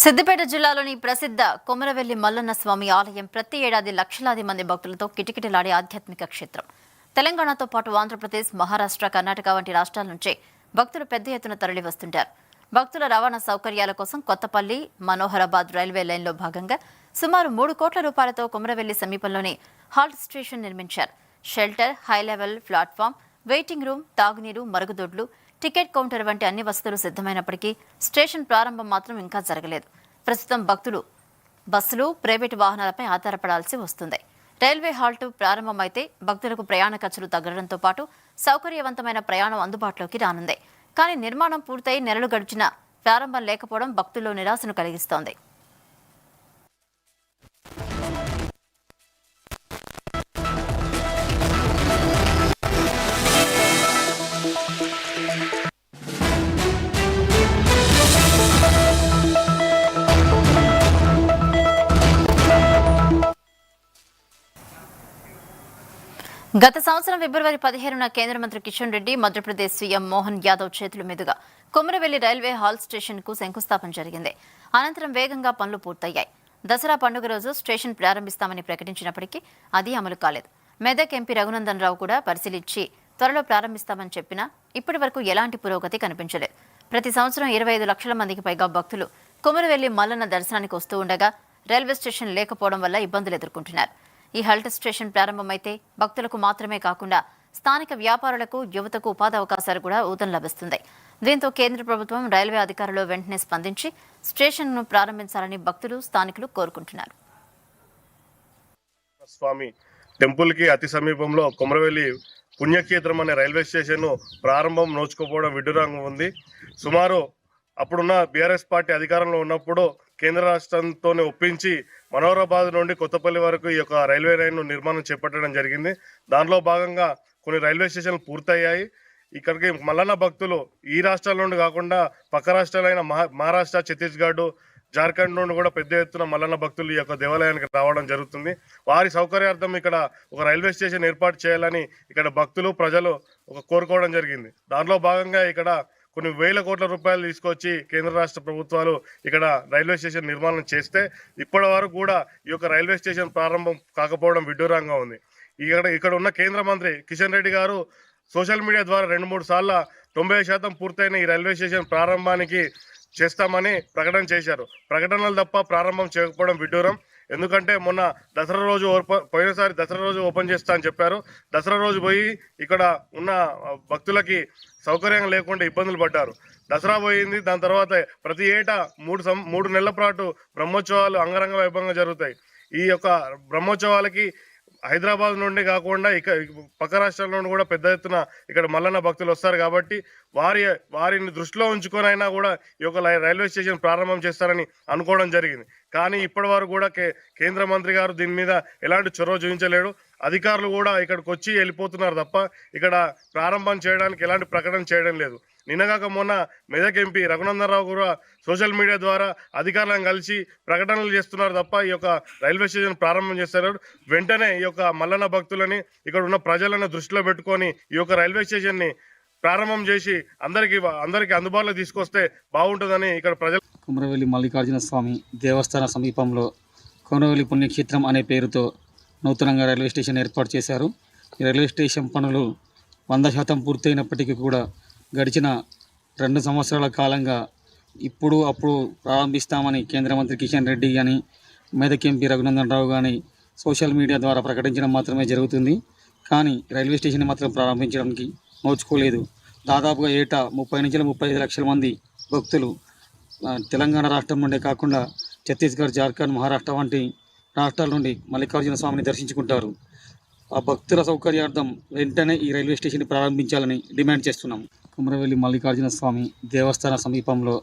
సిద్దిపేట జిల్లాలోని ప్రసిద్ధ కొమరవెల్లి మల్లన్న స్వామి ఆలయం ప్రతి ఏడాది లక్షలాది మంది భక్తులతో కిటకిటలాడే ఆధ్యాత్మిక క్షేత్రం. తెలంగాణతో పాటు ఆంధ్రప్రదేశ్, మహారాష్ట్ర, కర్ణాటక వంటి రాష్ట్రాల నుంచి భక్తులు పెద్ద ఎత్తున తరలి వస్తుంటారు. భక్తుల రవాణా సౌకర్యాల కోసం కొత్తపల్లి, మనోహరాబాద్ రైల్వే లైన్లో భాగంగా సుమారు 3 కోట్ల రూపాయలతో కొమరవెల్లి సమీపంలోని హాల్ట్ స్టేషన్ నిర్మించారు. Shelter, high level platform, waiting room, తాగునీరు, మరుగుదొడ్లు, టికెట్ కౌంటర్ వంటి అన్ని వసతులు సిద్ధమైనప్పటికీ స్టేషన్ ప్రారంభం మాత్రం ఇంకా జరగలేదు. ప్రస్తుతం భక్తులు బస్సులు, ప్రైవేటు వాహనాలపై ఆధారపడాల్సి వస్తుంది. రైల్వే హాల్ట్ ప్రారంభమైతే భక్తులకు ప్రయాణ ఖర్చులు తగ్గడంతో పాటు సౌకర్యవంతమైన ప్రయాణం అందుబాటులోకి రానుంది. కానీ నిర్మాణం పూర్తయి నెలలు గడిచినా ప్రారంభం లేకపోవడం భక్తుల్లో నిరాశను కలిగిస్తోంది. గత సంవత్సరం ఫిబ్రవరి 15న కేంద్ర మంత్రి కిషన్ రెడ్డి, మధ్యప్రదేశ్ సీఎం మోహన్ యాదవ్ చేతుల మీదుగా కొమరవెల్లి రైల్వే హాల్ స్టేషన్ కు శంకుస్థాపన జరిగింది. అనంతరం వేగంగా పనులు పూర్తయ్యాయి. దసరా పండుగ రోజు స్టేషన్ ప్రారంభిస్తామని ప్రకటించినప్పటికీ అది అమలు కాలేదు. మెదక్ ఎంపీ రఘునందన్ రావు కూడా పరిశీలించి త్వరలో ప్రారంభిస్తామని చెప్పినా ఇప్పటి వరకు ఎలాంటి పురోగతి కనిపించలేదు. ప్రతి సంవత్సరం 25 లక్షల మందికి పైగా భక్తులు కొమరవెల్లి మల్లన్న దర్శనానికి వస్తూ ఉండగా రైల్వే స్టేషన్ లేకపోవడం వల్ల ఇబ్బందులు ఎదుర్కొంటున్నారు. ఈ హల్ట్ స్టేషన్ ప్రారంభమైతే భక్తులకు మాత్రమే కాకుండా స్థానిక వ్యాపారులకు, యువతకు ఉపాధి అవకాశాలు కూడా ఊతం లభిస్తుంది. దీంతో కేంద్ర ప్రభుత్వం, రైల్వే అధికారులు వెంటనే స్పందించి స్టేషన్ను ప్రారంభించాలని భక్తులు, స్థానికులు కోరుకుంటున్నారు. స్వామి టెంపుల్ కి అతి సమీపంలో కొమరవెల్లి పుణ్యక్షేత్రం అనే రైల్వే స్టేషన్ ప్రారంభం నోచుకోపోవడం విడ్డూరంగా ఉంది. సుమారు అప్పుడున్న బీఆర్ఎస్ పార్టీ అధికారంలో ఉన్నప్పుడు కేంద్ర రాష్ట్రంతోనే ఒప్పించి మనోహరాబాద్ నుండి కొత్తపల్లి వరకు ఈ యొక్క రైల్వే లైన్ నిర్మాణం చేపట్టడం జరిగింది. దానిలో భాగంగా కొన్ని రైల్వే స్టేషన్లు పూర్తయ్యాయి. ఇక్కడికి మల్లన్న భక్తులు ఈ రాష్ట్రాల నుండి కాకుండా పక్క రాష్ట్రాలైన మహారాష్ట్ర, ఛత్తీస్గఢ్, జార్ఖండ్ నుండి కూడా పెద్ద ఎత్తున మల్లన్న భక్తులు ఈ యొక్క దేవాలయానికి రావడం జరుగుతుంది. వారి సౌకర్యార్థం ఇక్కడ ఒక రైల్వే స్టేషన్ ఏర్పాటు చేయాలని ఇక్కడ భక్తులు, ప్రజలు కోరుకోవడం జరిగింది. దానిలో భాగంగా ఇక్కడ కొన్ని వేల కోట్ల రూపాయలు తీసుకొచ్చి కేంద్ర రాష్ట్ర ప్రభుత్వాలు ఇక్కడ రైల్వే స్టేషన్ నిర్మాణం చేస్తే ఇప్పటి వరకు కూడా ఈ యొక్క రైల్వే స్టేషన్ ప్రారంభం కాకపోవడం విడ్డూరంగా ఉంది. ఇక్కడ ఉన్న కేంద్ర మంత్రి కిషన్ రెడ్డి గారు సోషల్ మీడియా ద్వారా 2-3 సార్లు 90% పూర్తయిన ఈ రైల్వే స్టేషన్ ప్రారంభానికి చేస్తామని ప్రకటన చేశారు. ప్రకటనలు తప్ప ప్రారంభం చేయకపోవడం విడ్డూరం. ఎందుకంటే మొన్న దసరా రోజు పోయినసారి దసరా రోజు ఓపెన్ చేస్తా అని చెప్పారు. దసరా రోజు పోయి ఇక్కడ ఉన్న భక్తులకి సౌకర్యం లేకుండా ఇబ్బందులు పడ్డారు. దసరా పోయింది. దాని తర్వాత ప్రతి ఏటా 3 నెలల పాటు బ్రహ్మోత్సవాలు అంగరంగ వైభవంగా జరుగుతాయి. ఈ యొక్క బ్రహ్మోత్సవాలకి హైదరాబాద్ నుండి కాకుండా పక్క రాష్ట్రాల నుండి కూడా పెద్ద ఎత్తున ఇక్కడ మల్లన్న భక్తులు వస్తారు. కాబట్టి వారిని దృష్టిలో ఉంచుకొనైనా కూడా ఈ యొక్క రైల్వే స్టేషన్ ప్రారంభం చేస్తారని అనుకోవడం జరిగింది. కానీ ఇప్పటి వరకు కూడా కేంద్ర మంత్రి గారు దీని మీద ఎలాంటి చొరవ చూపించలేడు. అధికారులు కూడా ఇక్కడికి వచ్చి వెళ్ళిపోతున్నారు తప్ప ఇక్కడ ప్రారంభం చేయడానికి ఎలాంటి ప్రకటన చేయడం లేదు. నిన్నగాక మొన్న మెదక్ ఎంపీ రఘునందన్ రావు కూడా సోషల్ మీడియా ద్వారా అధికారులను కలిసి ప్రకటనలు చేస్తున్నారు తప్ప ఈ యొక్క రైల్వే స్టేషన్ ప్రారంభం చేస్తారు. వెంటనే ఈ యొక్క మల్లన్న భక్తులని, ఇక్కడ ఉన్న ప్రజలను దృష్టిలో పెట్టుకొని ఈ యొక్క రైల్వే స్టేషన్ని ప్రారంభం చేసి అందరికి అందుబాటులో తీసుకొస్తే బాగుంటుందని ఇక్కడ ప్రజలు. కొమరవెల్లి మల్లికార్జున స్వామి దేవస్థాన సమీపంలో కొమరవెల్లి పుణ్యక్షేత్రం అనే పేరుతో నూతనంగా రైల్వే స్టేషన్ ఏర్పాటు చేశారు. ఈ రైల్వే స్టేషన్ పనులు 100% పూర్తయినప్పటికీ కూడా గడిచిన 2 సంవత్సరాల కాలంగా అప్పుడు ప్రారంభిస్తామని కేంద్ర మంత్రి కిషన్ రెడ్డి కానీ, మెదక్ ఎంపీ రఘునందన్ రావు కానీ సోషల్ మీడియా ద్వారా ప్రకటించడం మాత్రమే జరుగుతుంది. కానీ రైల్వే స్టేషన్ మాత్రం ప్రారంభించడానికి నోచుకోలేదు. దాదాపుగా ఏటా 30 నుంచి 35 లక్షల మంది భక్తులు తెలంగాణ రాష్ట్రం నుండే కాకుండా ఛత్తీస్గఢ్, జార్ఖండ్, మహారాష్ట్ర వంటి రాష్ట్రాల నుండి మల్లికార్జున స్వామిని దర్శించుకుంటారు. ఆ భక్తుల సౌకర్యార్థం వెంటనే ఈ రైల్వే స్టేషన్ ప్రారంభించాలని డిమాండ్ చేస్తున్నాం. కొమరవెల్లి మల్లికార్జున స్వామి దేవస్థాన సమీపంలో